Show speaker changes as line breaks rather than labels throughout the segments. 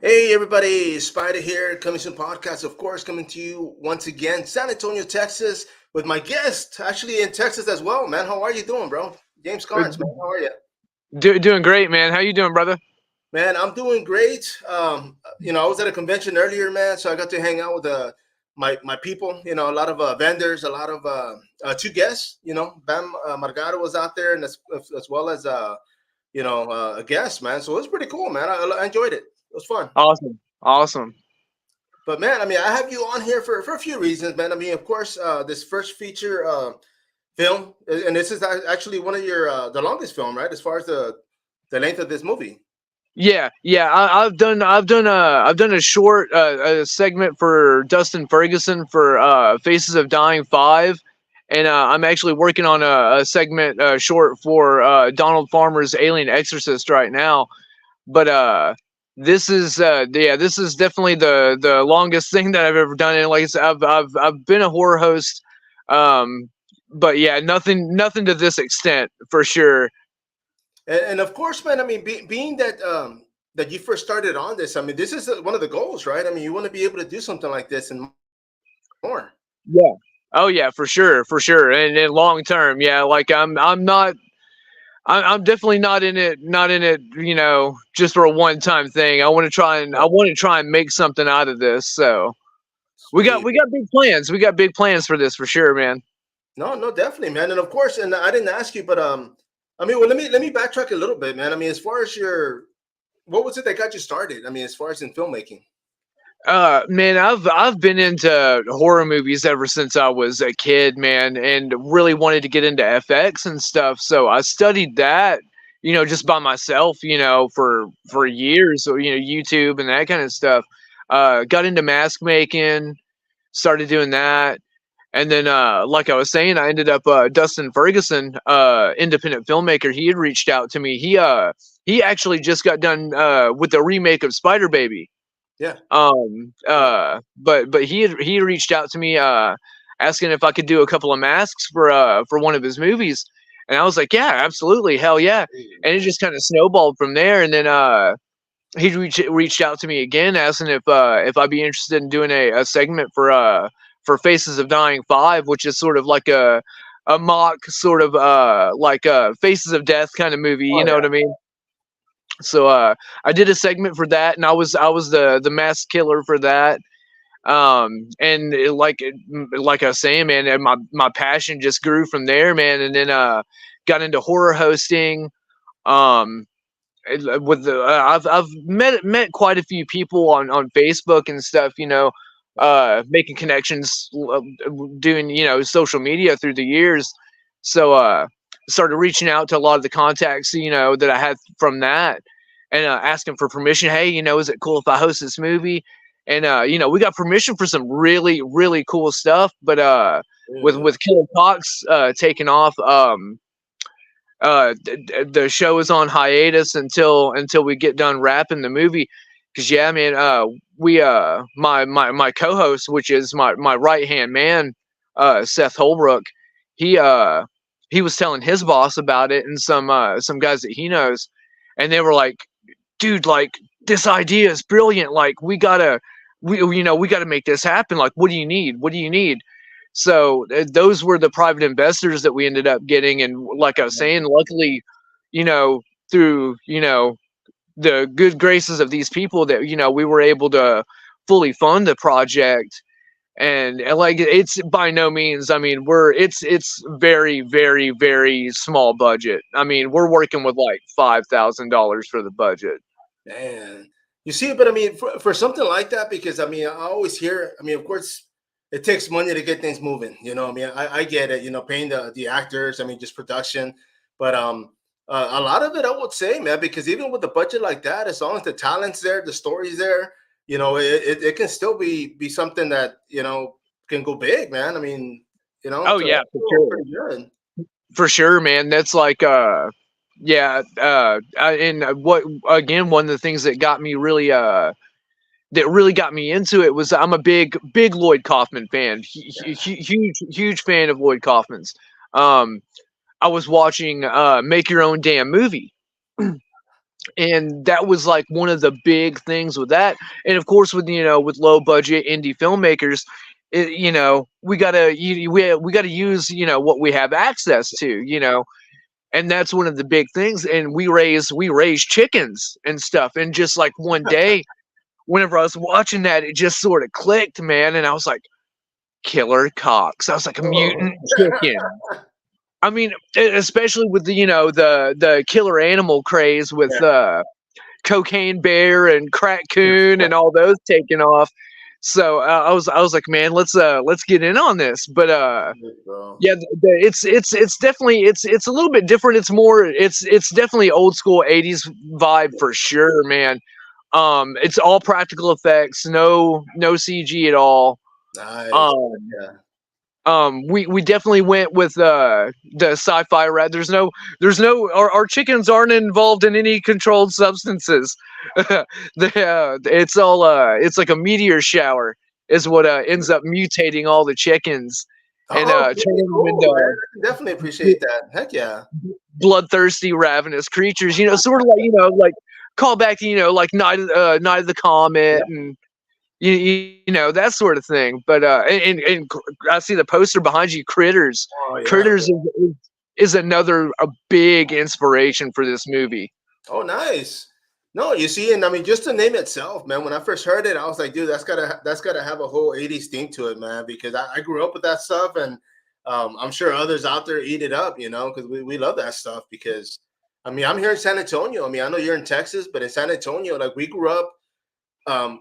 Hey everybody, Spider here, coming soon podcast, of course, coming to you once again, San Antonio, Texas, with my guest, actually in Texas as well, man. How are you doing, bro? James
Uh,
Carnes, man. How are you?
doing great, man. How you doing, brother?
Man, I'm doing great. I was at a convention earlier, man, so I got to hang out with my people. A lot of vendors, a lot of two guests. Bam Margaro was out there, and as well as a guest, man. So it was pretty cool, man. I enjoyed it. It was fun.
Awesome, awesome.
But man, I mean, I have you on here for a few reasons, man. I mean, of course, this first feature film, and this is actually one of your the longest film, right? As far as the length of this movie.
Yeah. I've done a short a segment for Dustin Ferguson for Faces of Dying 5, and I'm actually working on a segment short for Donald Farmer's Alien Exorcist right now. But this is definitely the longest thing that I've ever done. And like I said, I've been a horror host, um, but yeah, nothing to this extent for sure.
And of course, man, I mean, being that that you first started on this, I mean, this is one of the goals, right? I mean, you want to be able to do something like this and more.
Yeah. Oh yeah, for sure, and in long term, yeah. Like I'm not. I'm definitely not in it. You know, just for a one time thing. I want to try and make something out of this. So we
Sweet.
got big plans. We got big plans for this for sure, man.
No, no, definitely, man. And of course, and I didn't ask you, but I mean, well, let me backtrack a little bit, man. I mean, as far as your what was it that got you started? I mean, as far as in filmmaking.
Man, I've been into horror movies ever since I was a kid, man, and really wanted to get into FX and stuff. So I studied that, you know, just by myself, you know, for years. So you know, YouTube and that kind of stuff. Got into mask making, started doing that, and then like I was saying, I ended up Dustin Ferguson, independent filmmaker. He had reached out to me. He actually just got done with the remake of Spider Baby.
Yeah.
But he reached out to me asking if I could do a couple of masks for one of his movies, and I was like, yeah, absolutely, hell yeah. And it just kind of snowballed from there. And then he reached out to me again asking if I'd be interested in doing a segment for Faces of Dying 5, which is sort of like a mock sort of like Faces of Death kind of movie, you
Oh
know what
yeah.
I mean? So I did a segment for that, and I was the mask killer for that. And like I was saying, man, and my passion just grew from there, man. And then got into horror hosting. Um, with the I've met quite a few people on Facebook and stuff, you know, making connections, doing, you know, social media through the years. So started reaching out to a lot of the contacts, you know, that I had from that, and asking for permission. Hey, you know, is it cool if I host this movie? And you know, we got permission for some really cool stuff. But
Yeah.
with Killer Cox taking off, the show is on hiatus until we get done wrapping the movie. Because yeah, man, we my co-host, which is my right hand man, Seth Holbrook, he uh he was telling his boss about it, and some guys that he knows, and they were like, dude, like, this idea is brilliant, like we gotta make this happen, like, what do you need? So those were the private investors that we ended up getting, and like I was saying, luckily, you know, through, you know, the good graces of these people, that, you know, we were able to fully fund the project. And like, it's by no means, I mean, it's very small budget. I mean, we're working with like $5,000 for the budget.
Man, you see, but I mean, for something like that, because I mean, I always hear, I mean, of course, it takes money to get things moving. I mean, I get it. Paying the actors. I mean, just production, but a lot of it, I would say, man, because even with a budget like that, as long as the talent's there, the story's there, it can still be something that can go big, man. I mean,
Oh
so
yeah,
that's
for
still
sure.
pretty good.
For sure, man. That's like yeah, and what, again, one of the things that really got me into it was, I'm a big Lloyd Kaufman fan. Huge fan of Lloyd Kaufman's. Um I was watching Make Your Own Damn Movie. and that was like one of the big things with that. And of course, with with low budget indie filmmakers, we gotta we gotta use what we have access to, and that's one of the big things. And we raise chickens and stuff, and just like one day, whenever I was watching that, it just sort of clicked, man, and I was like, killer cocks. I was like, a
Oh,
mutant chicken. I mean, especially with the the killer animal craze with
yeah,
Cocaine Bear and Crack Coon and all those taking off. So I was like, man, let's get in on this. But
bro.
yeah, it's definitely it's a little bit different. It's definitely old school '80s vibe for sure, man. It's all practical effects, no CG at all.
Nice.
Um,
Yeah.
we definitely went with the sci-fi rat. There's no our chickens aren't involved in any controlled substances. It's all it's like a meteor shower is what ends up mutating all the chickens and
Oh, pretty
turning them
cool, man.
into
I can definitely appreciate that. Heck yeah.
bloodthirsty, ravenous creatures. Sort of like call back to like Night of the Comet and that sort of thing. But I see the poster behind you, Critters.
Oh yeah.
Critters is another a big inspiration for this movie.
Oh, nice. No, you see, and I mean, just the name itself, man. When I first heard it, I was like, dude, that's gotta have a whole '80s theme to it, man. Because I grew up with that stuff, and I'm sure others out there eat it up, because we love that stuff. Because I mean, I'm here in San Antonio. I mean, I know you're in Texas, but in San Antonio, like we grew up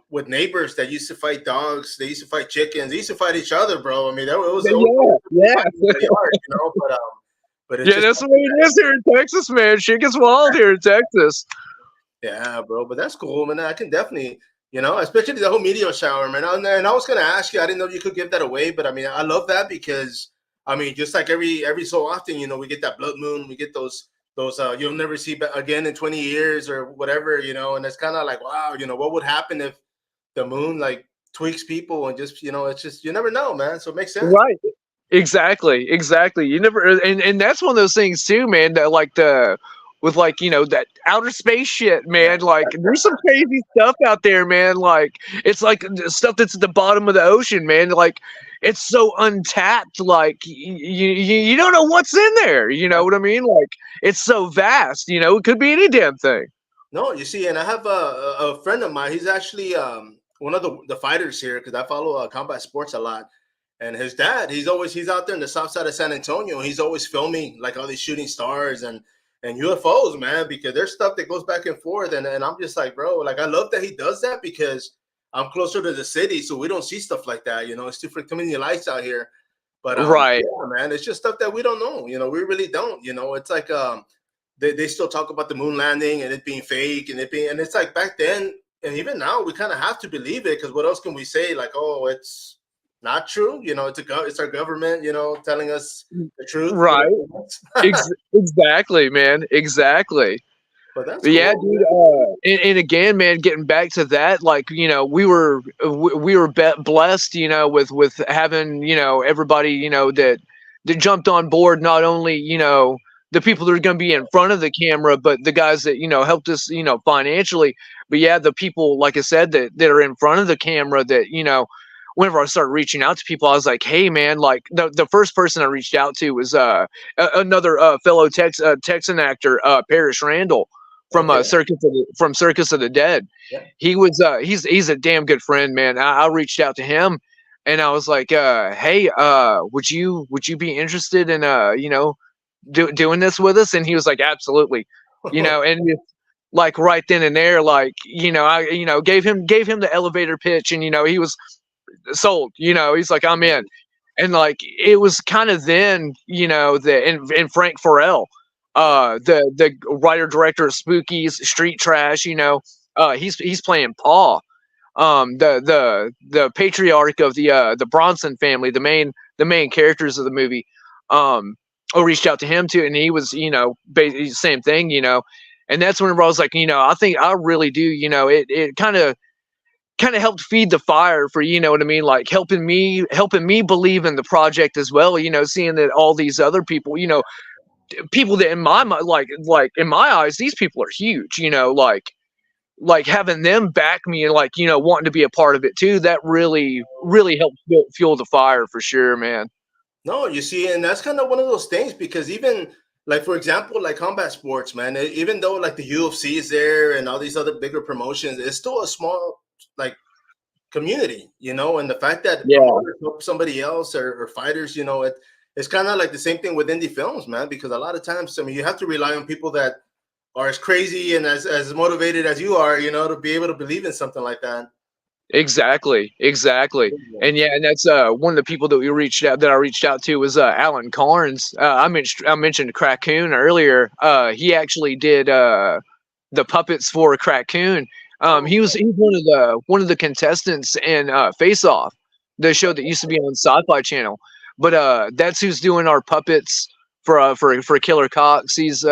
with neighbors that used to fight dogs. They used to fight chickens. They used to fight each other, bro. I mean, it was
Yeah,
fighting in the yard, but it's
yeah.
just
That's the way it is here in Texas, man. Shit gets wild here in Texas.
yeah, bro. But that's cool, man. I can definitely, especially the whole meteor shower, man. And I was gonna ask you, I didn't know if you could give that away, but I mean, I love that because I mean, just like every so often, we get that blood moon, we get those you'll never see again in 20 years or whatever, and it's kind of like wow, what would happen if the moon like tweaks people and just it's just you never know, man. So it makes sense.
Right. Exactly. You never, and that's one of those things too, man. That like the with like that outer space shit, man. Like there's some crazy stuff out there, man. Like it's like the stuff that's at the bottom of the ocean, man. Like it's so untapped. Like you don't know what's in there. You know what I mean? Like it's so vast. It could be any damn thing.
No, you see, and I have a friend of mine. He's actually one of the fighters here because I follow combat sports a lot. And his dad, he's out there in the south side of San Antonio. And he's always filming like all these shooting stars and UFOs, man, because there's stuff that goes back and forth. And I'm just like, bro, like I love that he does that because I'm closer to the city, so we don't see stuff like that. It's too many lights out here. But
Right.
yeah, man, it's just stuff that we don't know. We really don't. It's like they still talk about the moon landing and it being fake and it's like back then and even now we kind of have to believe it because what else can we say? Like, oh, it's not true. It's our government, telling us the truth.
Right. Exactly, man. Exactly.
But that's
But yeah,
cool,
dude.
man.
And again, man, getting back to that, like we were blessed, with having everybody that jumped on board. Not only the people that are going to be in front of the camera, but the guys that helped us financially. But yeah, the people, like I said, that are in front of the camera. That whenever I started reaching out to people, I was like, hey, man, like the first person I reached out to was another fellow Texan actor, Parrish Randall from
Okay.
Circus of the Dead.
Yeah.
He was he's a damn good friend, man. I reached out to him and I was like, hey, would you be interested in doing this with us? And he was like, absolutely. And it's like right then and there, like I gave him the elevator pitch, and he was sold. He's like, I'm in. And like it was kind of then, and Frank Farrell, the writer director of Spookies, Street Trash, he's playing Paul, the patriarch of the Bronson family, the main characters of the movie. I reached out to him too, and he was basically same thing, and that's when I was like, I think I really do, it kind of helped feed the fire for what I mean, like helping me believe in the project as well, seeing that all these other people people that in my like in my eyes, these people are huge. Like having them back me and like wanting to be a part of it too. That really helps fuel the fire for sure, man.
No, you see, and that's kind of one of those things because even like for example, like combat sports, man, even though like the UFC is there and all these other bigger promotions, it's still a small like community, and the fact that
Yeah,
promoters help somebody else or fighters, it's kind of like the same thing with indie films, man, because a lot of times, I mean, you have to rely on people that are as crazy and as motivated as you are, to be able to believe in something like that.
exactly. And yeah, and that's one of the people that I reached out to was Alan Carnes. I mentioned Crackoon earlier. He actually did the puppets for Crackoon.
Oh,
He's one of the contestants in Face Off, the show that used to be on Sci-Fi Channel. But that's who's doing our puppets for Killer Cox. He's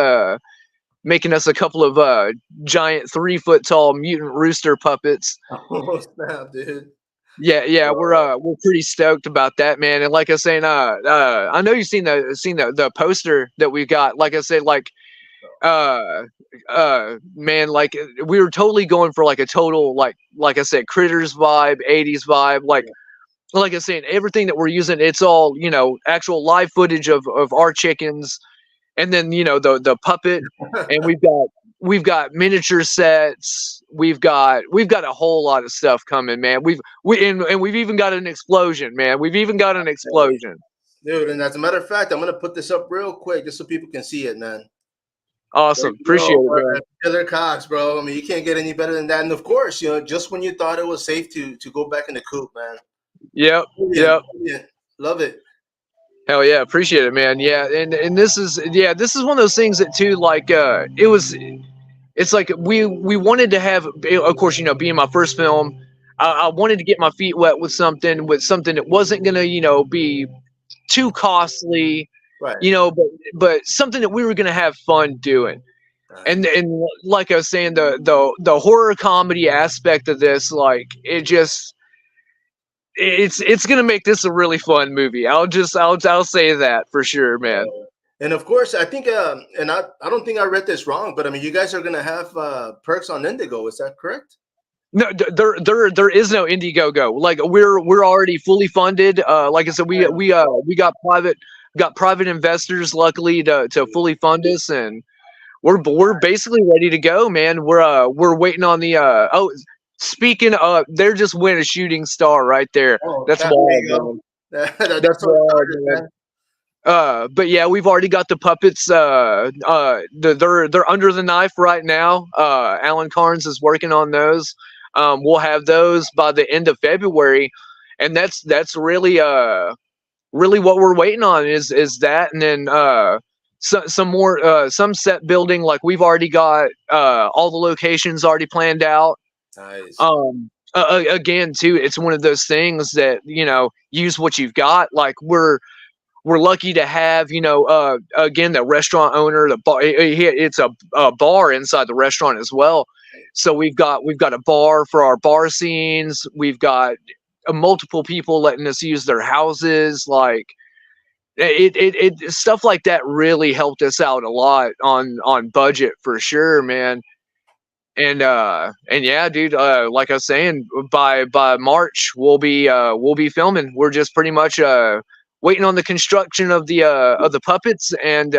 making us a couple of giant 3 foot tall mutant rooster puppets.
oh snap, dude.
Yeah, we're pretty stoked about that, man. And like I was saying, I know you've seen the poster that we got. Like I said, uh man, like we were totally going for like a total like I said, Critters vibe, 80s vibe. Like I said, everything that we're using, it's all actual live footage of our chickens, and then the puppet, and we've got miniature sets, we've got a whole lot of stuff coming, man. And we've even got an explosion, man. We've even got an explosion.
Dude, and as a matter of fact, I'm gonna put this up real quick just so people can see it, man. There
Awesome,
you
appreciate
go,
it,
bro.
man.
Killer Cox, bro. I mean, you can't get any better than that. And of course, just when you thought it was safe to go back in the coop, man.
Yep,
Brilliant,
yep.
brilliant. Love it.
Hell yeah, appreciate it, man. Yeah, and this is one of those things that too, like it's like we wanted to have, of course, being my first film, I wanted to get my feet wet with something that wasn't gonna be too costly,
Right.
but something that we were gonna have fun doing. And like I was saying, the horror comedy aspect of this, like it's gonna make this a really fun movie. I'll say that for sure, man.
And of course, I think, and I don't think I read this wrong, but I mean, you guys are gonna have perks on Indigo. Is that correct?
No, there is no Indiegogo. Like we're already fully funded. Like I said, we got private investors, luckily, to fully fund us, and we're basically ready to go, man. We're waiting on the oh, speaking of, there just went a shooting star right there.
Oh,
That's
there
wild,
you go.
man. That's
That's what
wild,
started,
man.
man.
But yeah, we've already got the puppets. They're under the knife right now. Alan Carnes is working on those. We'll have those by the end of February, and that's really what we're waiting on is that, and then some more some set building. Like we've already got all the locations already planned out.
Nice.
Again, too, it's one of those things that use what you've got. Like we're lucky to have again, the restaurant owner, the bar, it's a bar inside the restaurant as well. So we've got a bar for our bar scenes. We've got multiple people letting us use their houses. Like it stuff like that really helped us out a lot on budget for sure, man. And yeah, dude, like I was saying, by March we'll be filming. We're just pretty much waiting on the construction of the puppets, and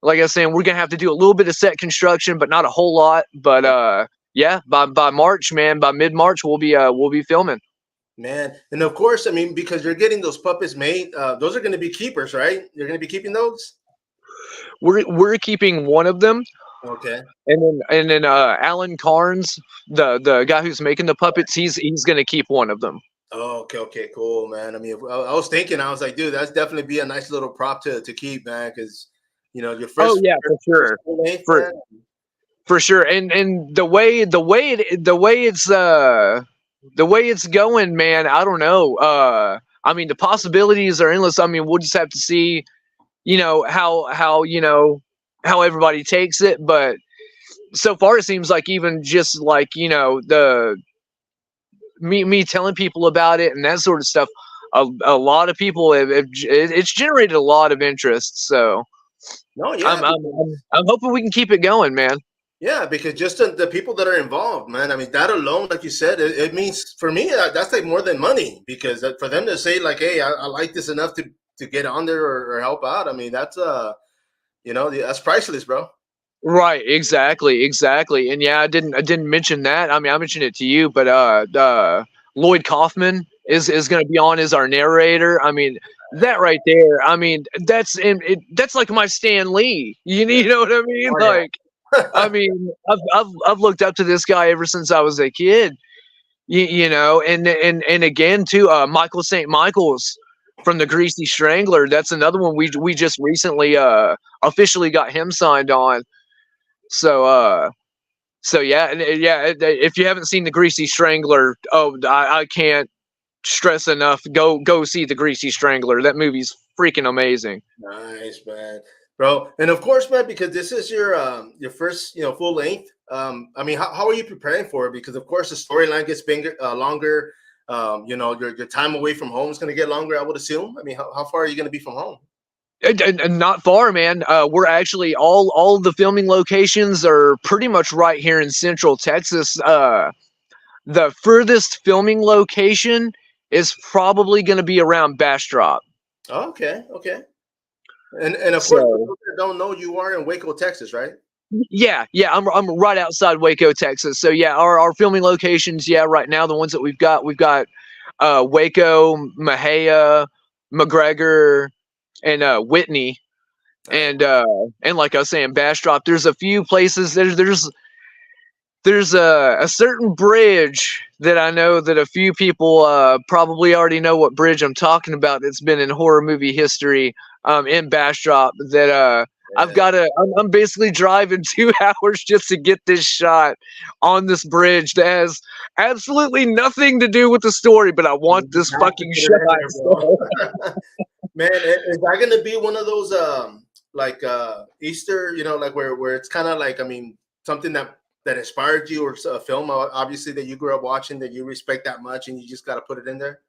like I was saying, we're gonna have to do a little bit of set construction, but not a whole lot. But yeah, by March, man, by mid March we'll be filming.
Man, and of course, I mean, because you're getting those puppets made, those are going to be keepers, right? You're going to be keeping those.
We're keeping one of them,
Okay.
and then Alan Carnes, the guy who's making the puppets, he's gonna keep one of them.
Oh, okay, okay, cool, man. I mean, I was thinking, I was like, dude, that's definitely be a nice little prop to keep, man, because your
Oh
first,
yeah, for
first
sure.
full length,
For
man.
for sure. And the way it's going, man, I don't know. I mean, the possibilities are endless. I mean, we'll just have to see, how everybody takes it. But so far, it seems like, even just like the me telling people about it and that sort of stuff, a lot of people it's generated a lot of interest. So
No,
I'm
yeah,
I'm I'm, I'm hoping we can keep it going, man.
yeah, because just the people that are involved, man. I mean, that alone, like you said, it means for me that's like more than money because for them to say like, "Hey, I like this enough to get on there or help out." I mean, that's that's priceless, bro.
Right, exactly. And yeah, I didn't mention that. I mean, I mentioned it to you, but Lloyd Kaufman is going to be on as our narrator. I mean, that right there. I mean, that's like my Stan Lee.
Yeah.
You know what I mean?
Oh
Like, I
yeah.
mean, I've looked up to this guy ever since I was a kid. And again too, Michael St. Michael's from the Greasy Strangler. That's another one we just recently officially got him signed on. So yeah, yeah. If you haven't seen the Greasy Strangler, oh, I can't stress enough. Go see the Greasy Strangler. That movie's freaking amazing.
Nice, man, bro. And of course, man, because this is your first full length. I mean, how are you preparing for it? Because of course the storyline gets bigger, longer. Your time away from home is going to get longer. I would assume. I mean, how far are you going to be from home?
And not far, man. We're actually all the filming locations are pretty much right here in Central Texas. The furthest filming location is probably going to be around Bastrop.
Okay, okay. And of course, for
So
those that don't know, you are in Waco, Texas, right?
yeah, I'm right outside Waco, Texas. So yeah, our filming locations, yeah, right now the ones that we've got Waco, Mahia, McGregor, and Whitney.
Nice.
And like I was saying, Bastrop. There's a few places. There's a certain bridge that I know that a few people probably already know what bridge I'm talking about. That's been in horror movie history in Bastrop. That I've
Yeah.
got to. I'm basically driving 2 hours just to get this shot on this bridge that has absolutely nothing to do with the story, but I want
You
this
have to
fucking
put it in
shot.
there,
So.
bro. Man, is that gonna be one of those like Easter, like where it's kind of like, I mean, something that inspired you, or a film obviously that you grew up watching that you respect that much, and you just got to put it in there?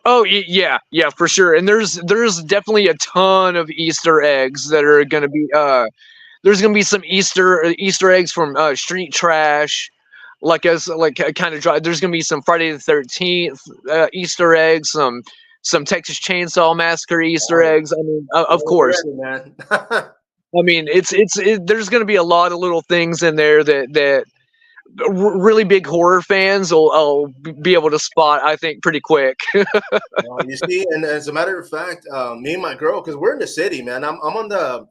Oh yeah, for sure. And there's definitely a ton of Easter eggs that are gonna be. There's gonna be some Easter eggs from Street Trash, like kind of dry. There's gonna be some Friday the 13th Easter eggs, some Texas Chainsaw Massacre Easter
Oh yeah,
eggs. I mean, of
we're
course.
ready, man.
I mean, there's gonna be a lot of little things in there that really big horror fans will be able to spot. I think pretty quick.
You see, and as a matter of fact, me and my girl, because we're in the city, man. I'm on the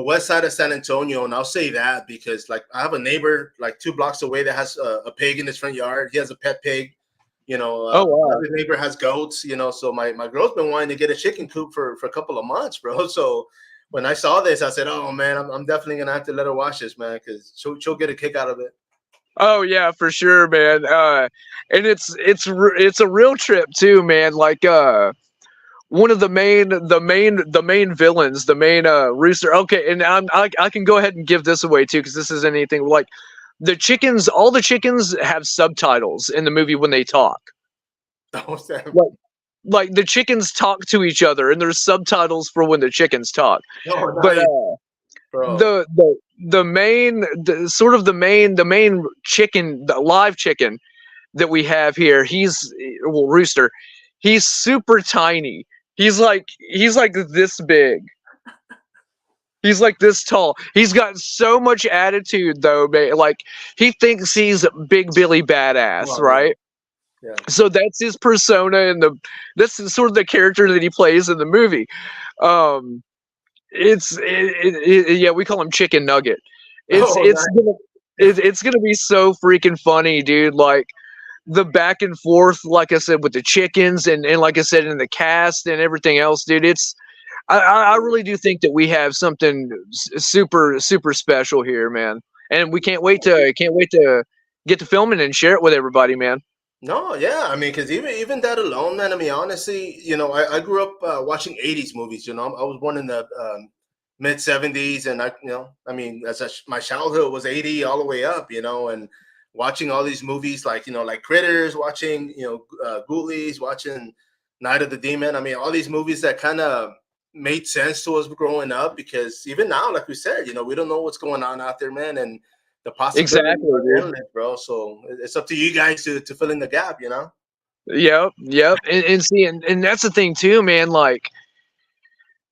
west side of San Antonio, and I'll say that because like I have a neighbor like 2 blocks away that has a pig in his front yard. He has a pet pig.
Oh wow.
Another neighbor has goats. So my girl's been wanting to get a chicken coop for a couple of months, bro. So when I saw this, I said, "Oh man, I'm definitely gonna have to let her watch this, man, because she'll get a kick out of it."
Oh yeah, for sure, man. And it's a real trip too, man. Like one of the main villains, the main rooster. Okay, and I can go ahead and give this away too because this is anything like the chickens. All the chickens have subtitles in the movie when they talk.
Oh, Sam.
Like like the chickens talk to each other, and there's subtitles for when the chickens talk.
Oh,
But
nice, bro.
the main chicken, the live chicken that we have here, well, rooster. He's super tiny. He's like this big. He's like this tall. He's got so much attitude though, man. Like he thinks he's Big Billy Badass,
Oh yeah,
right?
yeah.
So that's his persona in the that's sort of the character that he plays in the movie. Um yeah, we call him Chicken Nugget. It's
Oh,
it's
nice.
gonna it's gonna be so freaking funny, dude. Like the back and forth, like I said, with the chickens and like I said in the cast and everything else, dude. I really do think that we have something super special here, man. And we can't wait to get to filming and share it with everybody, man.
No, yeah. I mean, because even that alone, man. I mean, honestly, I grew up watching '80s movies. I was born in the mid '70s, and I mean, my childhood was '80 all the way up. And watching all these movies like Critters, watching Ghoulies, watching Night of the Demon. I mean, all these movies that kind of made sense to us growing up, because even now, like we said, we don't know what's going on out there, man, and the possibilities
Exactly,
are
dude.
endless, bro. So it's up to you guys to fill in the gap.
Yep, yep. And see, and that's the thing too, man. Like,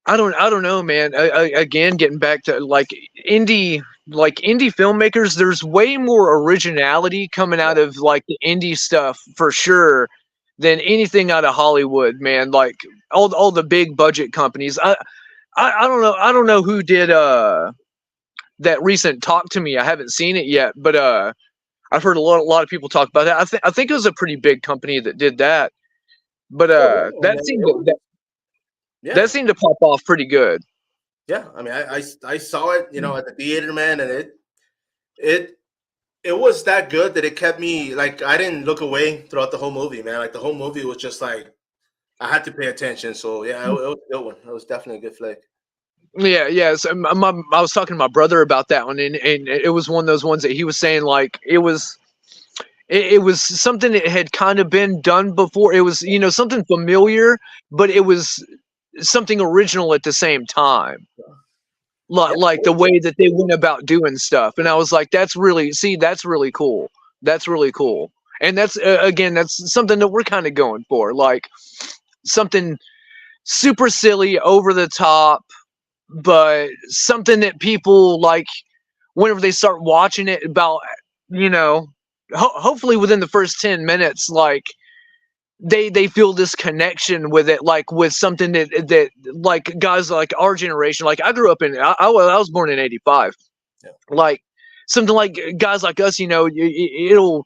I don't know, man. Again, getting back to indie filmmakers, there's way more originality coming out of like the indie stuff for sure than anything out of Hollywood, man. Like all the big budget companies. I don't know who did that recent Talk to Me. I haven't seen it yet, but I've heard a lot of people talk about that. I think it was a pretty big company that did that, but
Oh yeah,
that
man.
seemed to, that,
Yeah,
that seemed to pop off pretty good.
yeah. I mean, I saw it, at the theater, man, and it it was that good that it kept me, like, I didn't look away throughout the whole movie, man. Like the whole movie was just like I had to pay attention. So yeah, it was a good one. It was definitely a good flick.
Yeah, yeah. So I was talking to my brother about that one, and it was one of those ones that he was saying like it was something that had kind of been done before. It was something familiar, but it was something original at the same time.
Yeah,
Like the way that they went about doing stuff, and I was like, that's really cool. That's really cool, and that's again, that's something that we're kind of going for, like something super silly, over the top, but something that people like whenever they start watching it about you know hopefully within the first 10 minutes, like they feel this connection with it, like with something that like guys like our generation, like I grew up in I was born in 85,
yeah.
like something like guys like us, it'll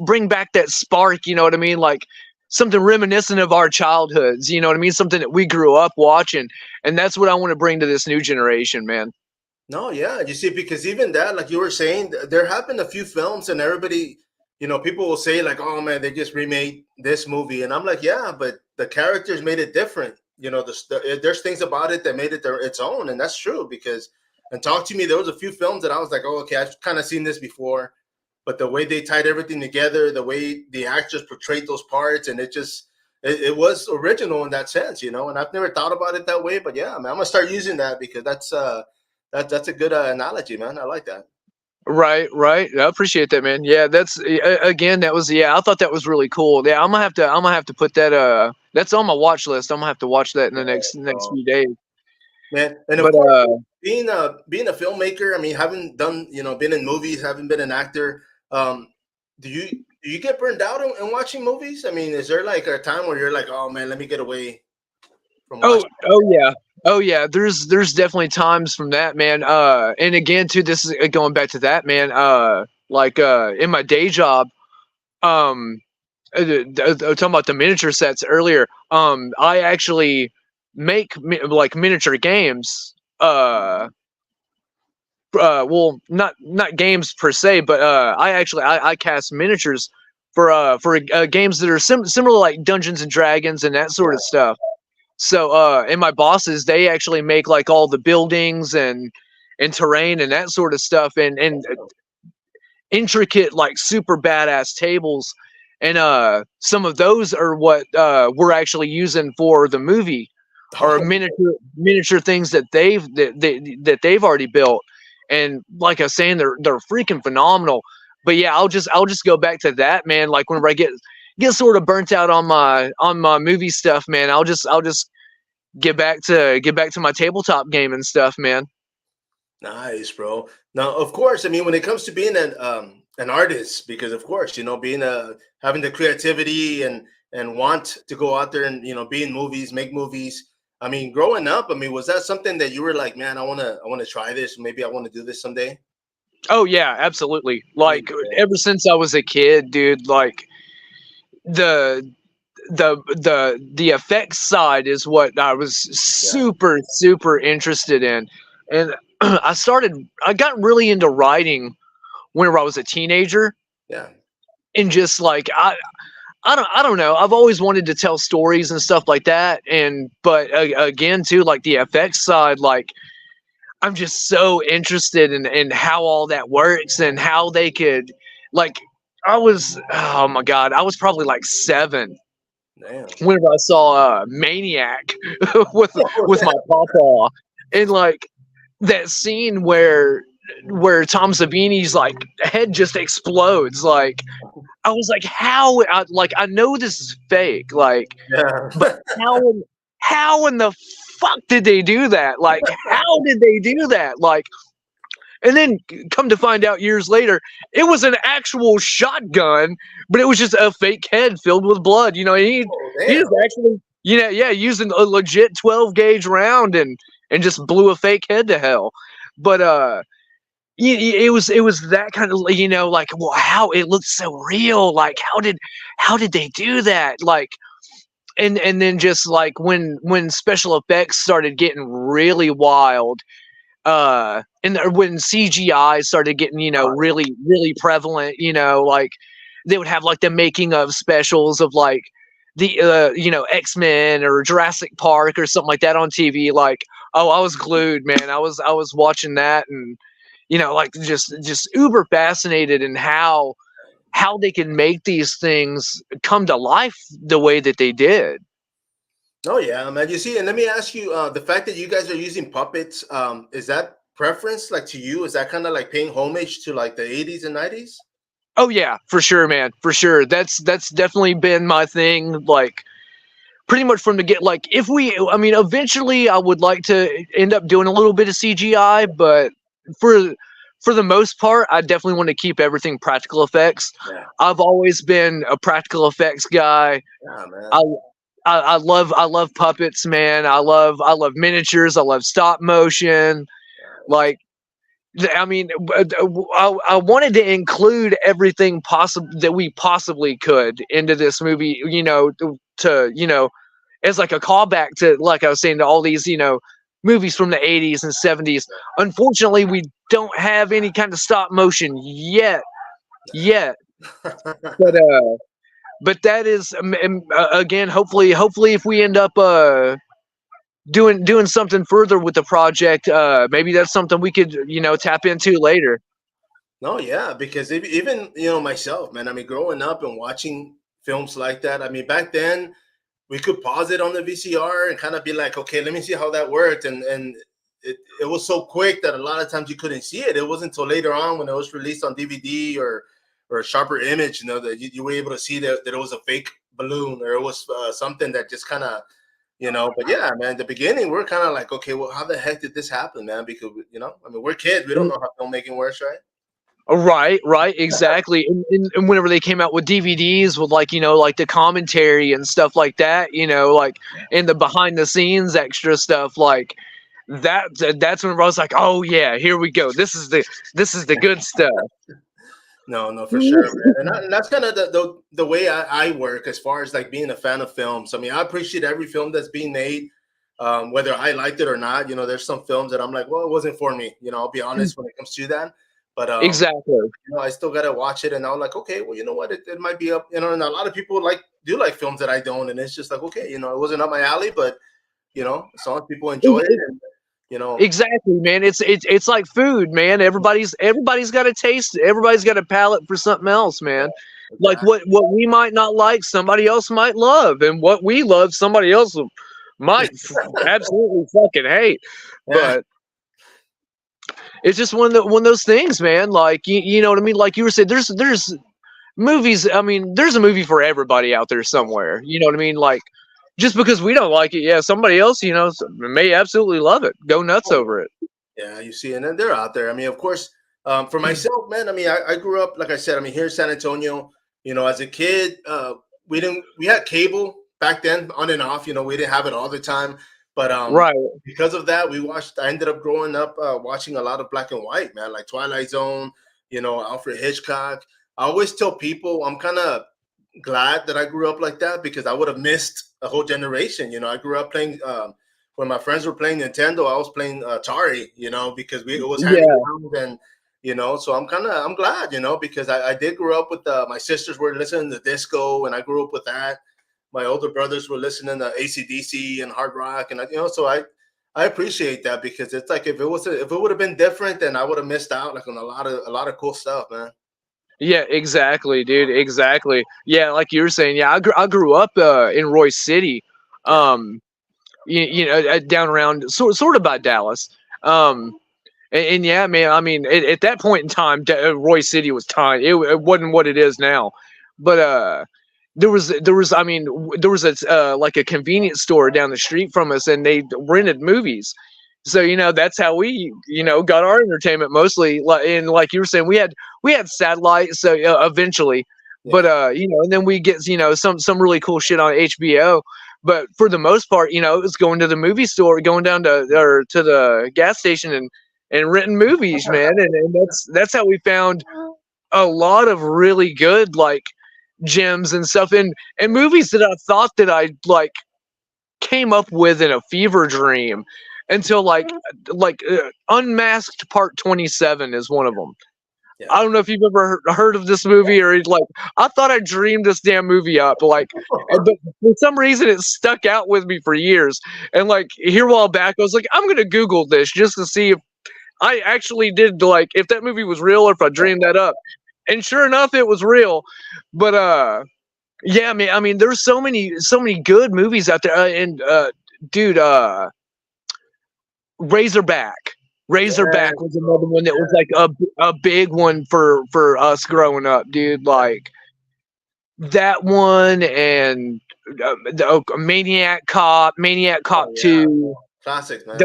bring back that spark, you know what I mean, like something reminiscent of our childhoods, you know what I mean, something that we grew up watching, and that's what I want to bring to this new generation, man.
No, yeah, you see, because even that, like you were saying, there have been a few films, and everybody, people will say like, "Oh man, they just remade this movie," and I'm like, "Yeah, but the characters made it different." There's things about it that made it its own, and that's true. Because, and talk to me, there was a few films that I was like, "Oh, okay, I've kind of seen this before," but the way they tied everything together, the way the actors portrayed those parts, and it was original in that sense, And I've never thought about it that way, but yeah, man, I'm gonna start using that, because that's a good analogy, man. I like that.
Right, right. I appreciate that, man. Yeah, that's again. That was I thought that was really cool. Yeah, I'm gonna have to put that. That's on my watch list. I'm gonna have to watch that in the next
So,
few days.
man, and of
But
course, being a filmmaker, I mean, having done, been in movies, having been an actor, um, do you get burned out in watching movies? I mean, is there like a time where you're like, oh man, let me get away from
oh,
watching?
oh yeah, oh yeah. There's definitely times from that, man. And again, too, this is going back to that, man. Like in my day job, um, talking about the miniature sets earlier. I actually make like miniature games. Well, not games per se, but I cast miniatures for games that are similar, like Dungeons and Dragons and that sort of stuff. So and my bosses, they actually make like all the buildings and terrain and that sort of stuff, and intricate, like super badass tables, and some of those are what we're actually using for the movie, or miniature things that they've already built, and like I was saying, they're freaking phenomenal. But yeah, I'll just go back to that, man. Like whenever I get sort of burnt out on my movie stuff, man, I'll just get back to my tabletop game and stuff, man.
Nice, bro. Now, of course, I mean, when it comes to being an artist, because of course, being having the creativity and want to go out there and be in movies, make movies. I mean, growing up, I mean, was that something that you were like, man, I wanna try this. Maybe I want to do this someday.
Oh yeah, absolutely.
Yeah,
Like ever since I was a kid, dude, like the the effects side is what I was
yeah,
super interested in. And I got really into writing whenever I was a teenager,
yeah.
and just like I don't know. I've always wanted to tell stories and stuff like that, and but again too, like the effects side, like I'm just so interested in how all that works and how they could, like, oh my god, I was probably like 7,
Damn.
whenever I saw Maniac with
Oh,
with my papa, and like that scene where Tom Savini's like head just explodes. Like I was like, how? I know this is fake. Like,
yeah.
but how in the fuck did they do that? Like, how did they do that? Like, and then come to find out years later, it was an actual shotgun, but it was just a fake head filled with blood. You know,
Oh,
he
damn.
just actually, yeah, using a legit 12 gauge round and just blew a fake head to hell. But it was that kind of, like, well, how it looked so real. Like, how did they do that? Like, and then just like when special effects started getting really wild, and when CGI started getting, really really prevalent, like they would have like the making of specials of like the X-Men or Jurassic Park or something like that on TV. Like, oh, I was glued, man. I was watching that, and like just uber fascinated in how they can make these things come to life the way that they did.
Oh yeah, man. You see, and let me ask you, the fact that you guys are using puppets, is that preference like to you? Is that kind of like paying homage to like the 80s and 90s?
Oh yeah, for sure, man, for sure. That's definitely been my thing. Like, pretty much from the get. Like, I mean, eventually, I would like to end up doing a little bit of CGI, but for for the most part, I definitely want to keep everything practical effects.
Yeah,
I've always been a practical effects guy.
yeah,
I
man.
I love puppets, man. I love miniatures. I love stop motion.
Nice.
Like, I mean, I wanted to include everything possible that we possibly could into this movie. As like a callback to, like I was saying, to all these movies from the 80s and 70s. Unfortunately, we don't have any kind of stop motion yet. But that is, again, hopefully if we end up doing something further with the project, maybe that's something we could tap into later.
No, yeah, because even myself, man. I mean, growing up and watching films like that. I mean, back then we could pause it on the VCR and kind of be like, okay, let me see how that worked, and it was so quick that a lot of times you couldn't see it. It wasn't until later on when it was released on DVD or a sharper image, that you were able to see that it was a fake balloon or it was something that just kind of. But yeah, man, the beginning we're kind of like, okay, well, how the heck did this happen, man? Because I mean, we're kids, we don't know how filmmaking works, right?
Right, exactly. And whenever they came out with DVDs with, like, like the commentary and stuff like that, like, and the behind the scenes extra stuff, like that's when I was like, oh yeah, here we go. This is the good stuff.
No, no, for sure, man. And that's kind of the way I work as far as like being a fan of films. I mean, I appreciate every film that's being made, whether I liked it or not. There's some films that I'm like, well, it wasn't for me. I'll be honest when it comes to that. But
Exactly.
I still gotta watch it, and I'm like, okay, well, you know what, it might be up. And a lot of people do like films that I don't, and it's just like, okay, it wasn't up my alley, but as long as people enjoy it, and you know,
Exactly, man. It's like food, man. Everybody's got a taste. Everybody's got a palate for something else, man. Like,
exactly.
what we might not like, somebody else might love, and what we love, somebody else might absolutely fucking hate.
Yeah,
But it's just one of those things, man. Like, you know what I mean. Like you were saying, there's movies. I mean, there's a movie for everybody out there somewhere. You know what I mean? Like, just because we don't like it, yeah, somebody else, may absolutely love it. Go nuts over it.
yeah, you see, and then they're out there. I mean, of course, for myself, man. I mean, I grew up, like I said. I mean, here in San Antonio. As a kid, we had cable back then, on and off. We didn't have it all the time, but
Right.
because of that, I ended up growing up watching a lot of black and white, man, like Twilight Zone. Alfred Hitchcock. I always tell people I'm kind of glad that I grew up like that because I would have missed a whole generation. I grew up playing when my friends were playing Nintendo, I was playing Atari. Because it was handing
Yeah.
around and so I'm glad, because I did grow up with my sisters were listening to disco and I grew up with that. My older brothers were listening to ACDC and hard rock and so I appreciate that because it's like if it would have been different, then I would have missed out like on a lot of cool stuff, man.
Yeah, exactly, dude. Exactly. Yeah, like you were saying. Yeah, I grew up in Royce City,
Yeah,
um, down around sort of by Dallas. Um, and yeah, man. I mean, at that point in time, Royce City was tiny. It wasn't what it is now. But there was I mean there was a like a convenience store down the street from us, and they rented movies. So that's how we got our entertainment mostly. And like you were saying, we had satellite. So eventually, but
yeah,
and then we get some really cool shit on HBO. But for the most part, it was going to the movie store, going down to the gas station, and renting movies, man. And that's how we found a lot of really good, like, gems and stuff, and movies that I thought that I like came up with in a fever dream, until Unmasked Part 27 is one of them.
yeah.
I don't know if you've ever heard of this movie, or like, I thought I dreamed this damn movie up, like, but for some reason it stuck out with me for years. And like here a while back, I was like, I'm gonna Google this just to see if I actually did, like, if that movie was real or if I dreamed that up. And sure enough, it was real. But yeah, I mean, there's so many good movies out there, and dude, Razorback.
Yeah,
Razorback was another
bro.
one that was
Yeah.
like a big one for us growing up, dude. Like that one, and Maniac Cop
Oh yeah,
2.
classics, man.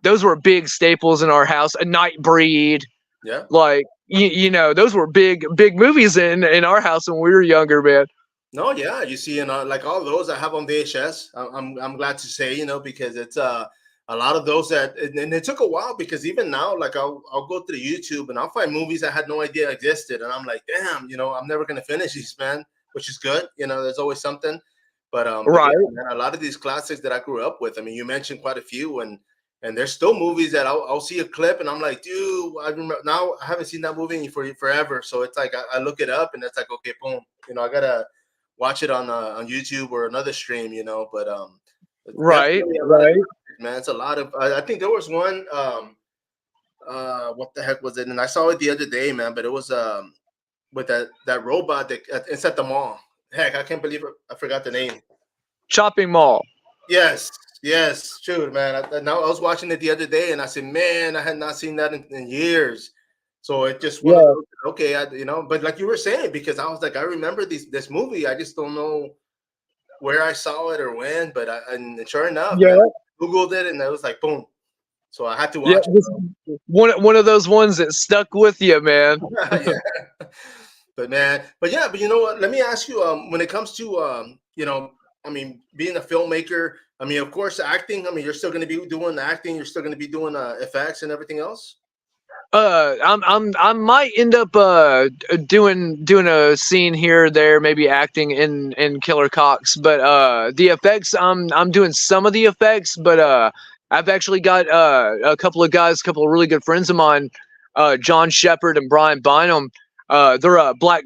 Those were big staples in our house. A Nightbreed,
Yeah.
like those were big movies in our house when we were younger, man.
No, yeah, you see, like all those I have on VHS. I'm glad to say, because it's a lot of those that, and it took a while because even now, like I'll go through YouTube and I'll find movies I had no idea existed, and I'm like, damn, I'm never gonna finish these, man. Which is good, there's always something. But yeah,
Right,
man, a lot of these classics that I grew up with. I mean, you mentioned quite a few, and there's still movies that I'll see a clip and I'm like, dude, I remember now. I haven't seen that movie for forever, so it's like I look it up and it's like, okay, boom, I gotta watch it on YouTube or another stream, it's
right,
definitely a lot of
right.
classics, man. It's a lot of. I think there was one. What the heck was it? And I saw it the other day, man. But it was with that robot that it's at the mall. Heck, I can't believe it. I forgot the name.
Chopping Mall.
Yes, yes, true, man. Now I was watching it the other day, and I said, man, I had not seen that in years. So it just one of
Yeah,
those. Okay, but like you were saying, because I was like, I remember this movie. I just don't know where I saw it or when, but and sure enough, man,
yeah,
I Googled it and it was like boom. So I had to
yeah.
watch
One of those ones that stuck with you, man.
it. Yeah. But man, but yeah, but you know what? Let me ask you, when it comes to I mean, being a filmmaker, I mean, of course, acting, I mean, you're still gonna be doing acting, you're still gonna be doing effects and everything else.
I might end up doing a scene here or there, maybe acting in Killer Cox. But the effects, I'm doing some of the effects, but I've actually got a couple of guys, a couple of really good friends of mine, John Shepard and Brian Bynum. They're Black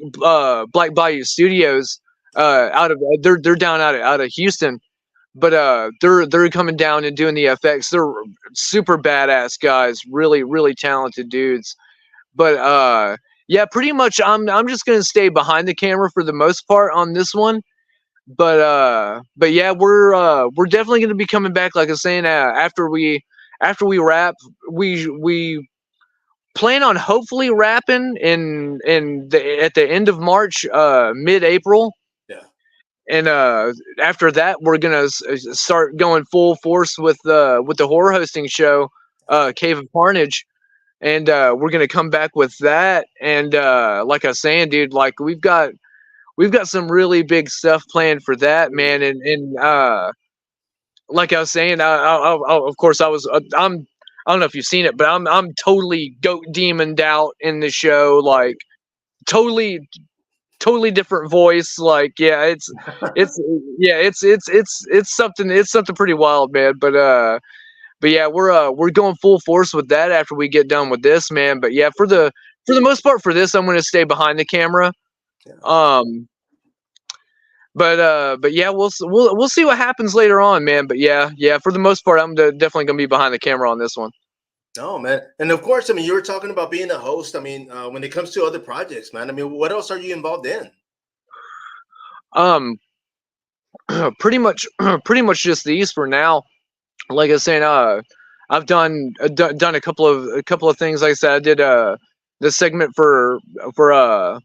Bayou Studios, out of they're down out of Houston. But they're coming down and doing the effects. They're super badass guys, really talented dudes. But yeah, pretty much I'm just gonna stay behind the camera for the most part on this one. But yeah, we're definitely gonna be coming back. Like I was saying, after we wrap, we plan on hopefully wrapping at the end of March, mid-April.
Yeah.
And after that, we're gonna start going full force with the horror hosting show, Cave of Carnage, and we're gonna come back with that. And like I was saying, dude, like we've got some really big stuff planned for that, man. And like I was saying, of course, I don't know if you've seen it, but I'm totally goat demoned out in the show, like totally different voice. Like, yeah, it's yeah, it's something pretty wild, man. But yeah, we're going full force with that after we get done with this, man. But yeah, for the most part for this, I'm going to stay behind the camera.
Yeah.
um but yeah, we'll see what happens later on, man. But yeah, for the most part, I'm definitely going to be behind the camera on this one.
No, man. And of course, I mean, you were talking about being a host. I mean, when it comes to other projects, man, I mean, what else are you involved in?
Um, pretty much, pretty much just these for now. Like I was saying, I've done a couple of things. Like I said, I did the segment for Don.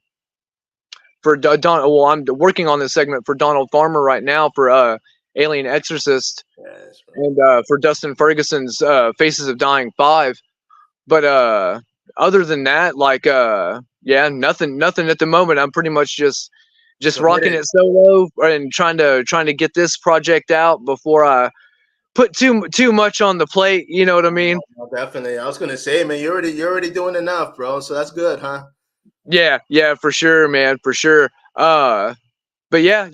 Well, I'm working on this segment for Donald Farmer right now for Alien Exorcist,
Yes, bro.
and for Dustin Ferguson's Faces of Dying 5. But other than that, like yeah, nothing at the moment. I'm pretty much just rocking
Committed.
it solo and trying to get this project out before I put too much on the plate. You know what I mean?
Oh, definitely. I was gonna say, man, you're already doing enough, bro. So that's good, huh?
Yeah, yeah, for sure, man, for sure. But yeah,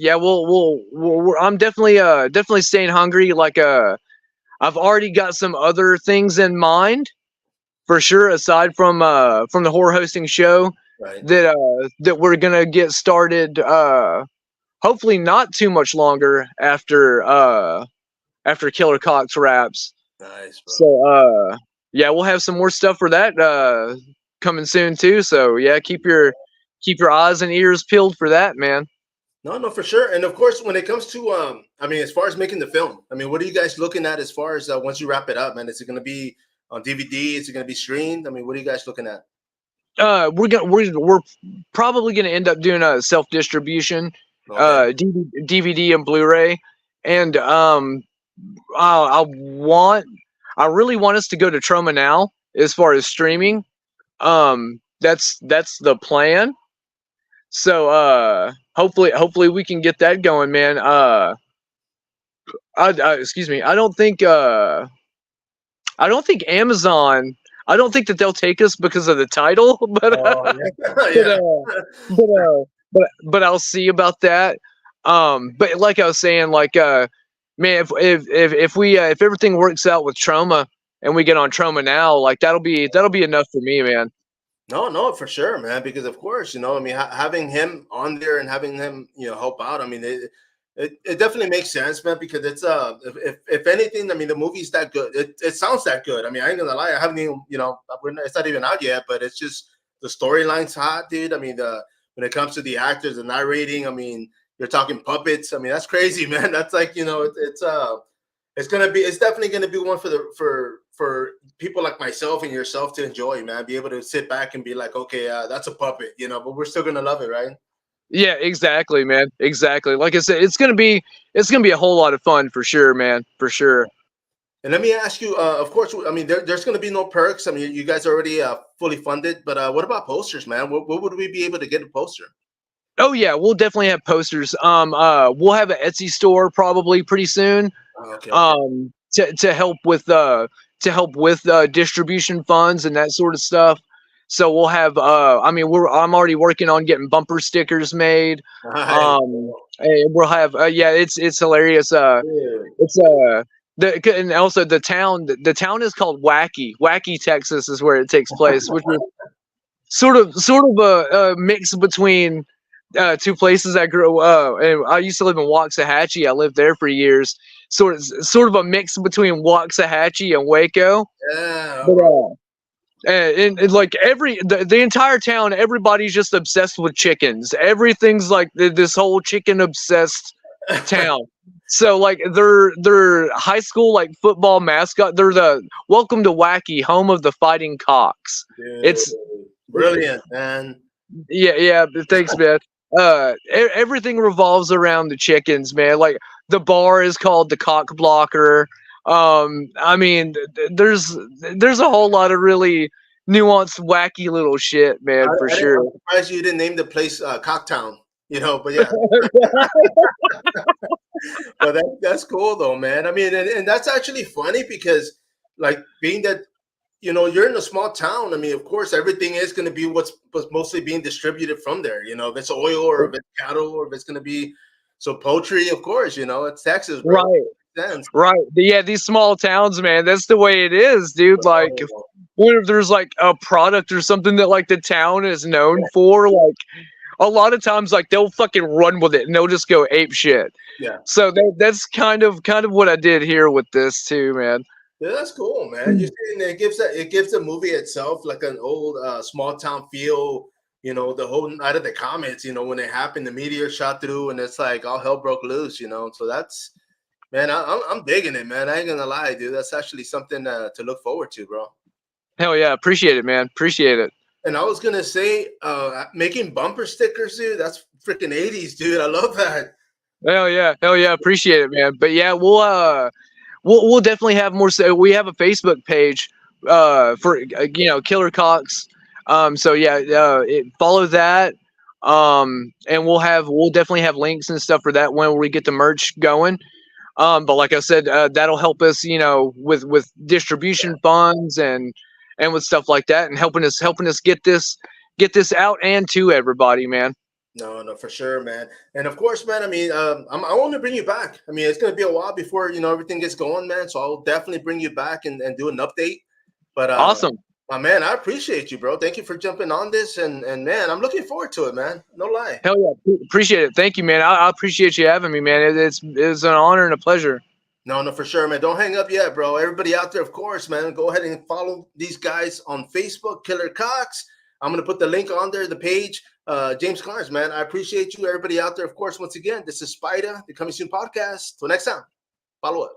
I'm definitely staying hungry. Like I've already got some other things in mind for sure, aside from the horror hosting show
Right.
that we're gonna get started. Hopefully not too much longer after Killer Cox wraps.
Nice, bro.
So yeah, we'll have some more stuff for that coming soon too. So yeah, keep your eyes and ears peeled for that, man.
No, no, for sure. And of course, when it comes to, I mean, as far as making the film, I mean, what are you guys looking at as far as once you wrap it up, man? Is it gonna be on DVD? Is it gonna be streamed? I mean, what are you guys looking at?
We're probably gonna end up doing a self distribution,
Okay.
DVD and Blu-ray, and I want I really want us to go to Troma now as far as streaming. That's the plan. So hopefully we can get that going, man. Excuse me. I don't think Amazon. I don't think that they'll take us because of the title,
Oh yeah,
but
yeah.
but I'll see about that. But like I was saying, like man, if everything works out with Trauma and we get on Trauma now, like that'll be enough for me, man.
No, no, for sure, man. Because of course, I mean, having him on there and having him, help out. I mean, it definitely makes sense, man. Because it's if anything, I mean, the movie's that good. It sounds that good. I mean, I ain't gonna lie, I haven't even, it's not even out yet, but it's just the storyline's hot, dude. I mean, the when it comes to the actors, the narrating, I mean, you're talking puppets. I mean, that's crazy, man. That's like, it's definitely gonna be one for people like myself and yourself to enjoy, man. Be able to sit back and be like, okay, that's a puppet, but we're still gonna love it, right?
Yeah, exactly, man. Exactly. Like I said, it's gonna be a whole lot of fun for sure, man. For sure.
And let me ask you, of course, I mean, there's going to be no perks. I mean, you guys are already fully funded, but what about posters, man? What would we be able to get a poster?
Oh yeah, we'll definitely have posters. We'll have an Etsy store probably pretty soon.
Oh, okay, okay.
To help with distribution funds and that sort of stuff. So we'll have. I mean, I'm already working on getting bumper stickers made.
Nice.
And we'll have. Yeah, it's hilarious.
Dude.
It's and also the town is called Wacky, Texas is where it takes place, which is sort of a mix between two places I grew. And I used to live in Waxahachie. I lived there for years. Sort of a mix between Waxahachie and Waco.
Yeah,
But
bro.
and like the entire town, everybody's just obsessed with chickens. Everything's like this whole chicken obsessed town. So like their high school like football mascot. They're the Welcome to Wacky, home of the Fighting Cocks.
Dude,
It's
brilliant, man.
yeah. Thanks, man. Everything revolves around the chickens, man. Like the bar is called the Cock Blocker. I mean, there's a whole lot of really nuanced, wacky little shit, man, for sure.
I'm surprised you didn't name the place Cocktown. But yeah, but that's cool though, man. I mean, and that's actually funny because, like, being that you're in a small town. I mean, of course, everything is going to be what's mostly being distributed from there. If it's oil or if it's cattle or if it's going to be poultry, of course. It's Texas, bro.
Right,
Sense.
right. Yeah, these small towns, man. That's the way it is, dude. Like, what if there's like a product or something that like the town is known for? Like, a lot of times, like they'll fucking run with it and they'll just go ape shit.
Yeah.
So that's kind of what I did here with this too, man.
Yeah, that's cool, man. You see, and it gives the movie itself like an old small town feel. You know, the whole night of the comments. You know, when it happened, the meteor shot through, and it's like all hell broke loose. You know, so that's man, I'm digging it, man. I ain't gonna lie, dude. That's actually something to look forward to, bro.
Hell yeah, appreciate it, man. Appreciate it.
And I was gonna say, making bumper stickers, dude. That's freaking '80s, dude. I love that.
Hell yeah, appreciate it, man. But yeah, we'll definitely have more. So we have a Facebook page for Killer Cox. So yeah, follow that. And we'll definitely have links and stuff for that when we get the merch going. But like I said, that'll help us, with distribution funds and with stuff like that, and helping us get this out and to everybody, man.
No, no, for sure, man. And of course, man. I mean, I want to bring you back. I mean, it's gonna be a while before everything gets going, man. So I'll definitely bring you back and do an update. But
Awesome.
my man, I appreciate you, bro. Thank you for jumping on this, and man, I'm looking forward to it, man. No lie.
Hell yeah, appreciate it. Thank you, man. I appreciate you having me, man. It's an honor and a pleasure.
No, no, for sure, man. Don't hang up yet, bro. Everybody out there, of course, man. Go ahead and follow these guys on Facebook, Killer Cox. I'm gonna put the link on there, the page. James Carnes, man. I appreciate you, everybody out there. Of course, once again, this is Spider, the Coming Soon podcast. Till next time, follow up.